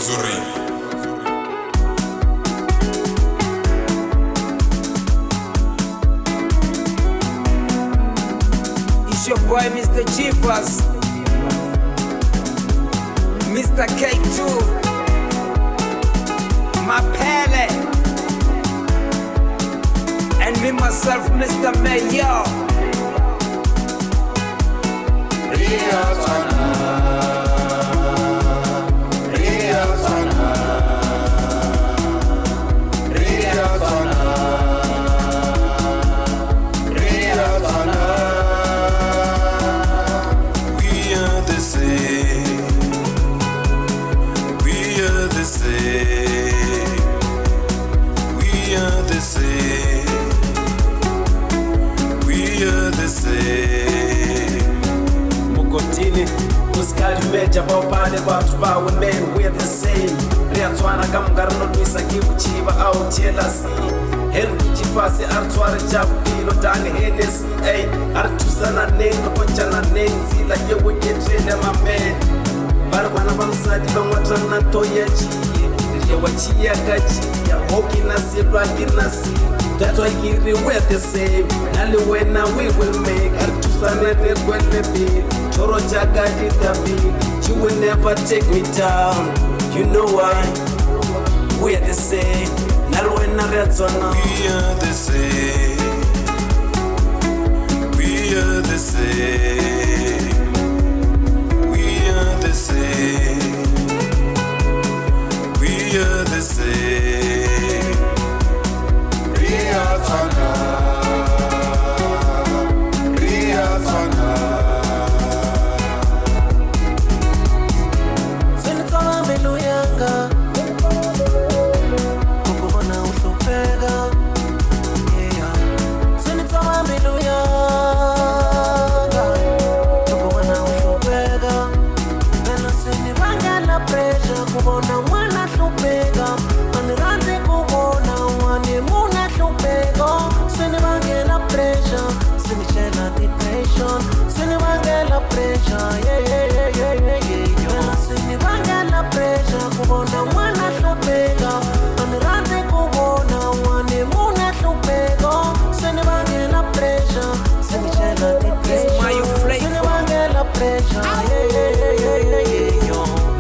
It's your boy Mr. Chivas, Mr. K2, Mapele, and me myself, Mr. Mayo. Rea Tswana, Rea Tswana, Rea Tswana, Rea Tswana. We are the same. We are the same. We are the same. We are the same. Mokotini, Uskali meja baupale watu bawe men, we're the same. Rea Tswana kamgarno nwisa kibu chiva au jealousy. Heru kichifasi artuare jabu pilo dani Hennessy. Ay, artusana nengo konchana nenzi la yewe yetrele mamen. Barwana bamsadi bamwatana toya chiye. Yewa chiya gachiya, hoki nasi, ragi nasi. That's why we're the same. Nali wena we will make. Artusane rekwele bil. Choro jaga dida bil. You will never take me down. You know why? We're the same. Nali wena Rea Tswana. We are the same. We are the same. We are the same. We are the same. Rea Tswana, Rea Tswana. Senitama melu yanga, kukubona ushupega. Senitama melu yanga, kukubona ushupega. Bena seni bangala pressure, kubona wana shupega. Maniranzi kubona wani muna shupega. Seni bangala pressure, seni chela depression. Seni bangala pressure, yeah. Bena seni bangala pressure, kubona wana shupega. Maniranzi kubona wani muna shupega. Seni bangala pressure, seni chela depression. Mayo Seni bangala pressure, yeah.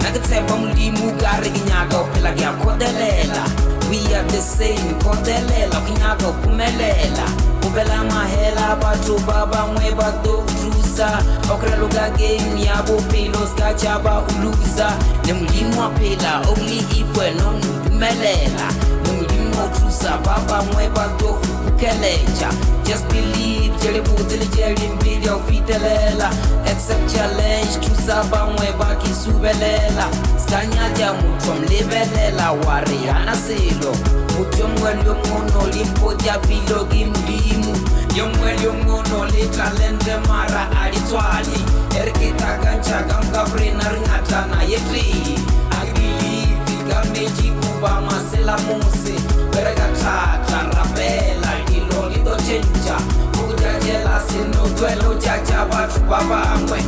Nagatemba mulimu gari ginyaga opela gya kodelela. We are the same, kodelela kinyaga kumelela. Ubela mahela batu baba mweba do drusa. Okreluga game yabo pelos kachaba uluza. Ne mulimu apela only ifwe no numelela. Ne mulimu drusa baba mweba do ukelecha. Just believe jele butili jeli mbili au fitelela. Accept challenge trusa ba mweba kisubelela. Skanyanja mutom lebelela wariana selo. Mutom welyo mono limpo jabilo gimlimu. Yomwelyo mono le talente mara alitwali. Erketa gancha gamga brena ringatana yetri. Agilivi gameji kuba masela mose. Berega tata rapela iloli do chenja. Uja jela sino duelo jaja batu baba mwe.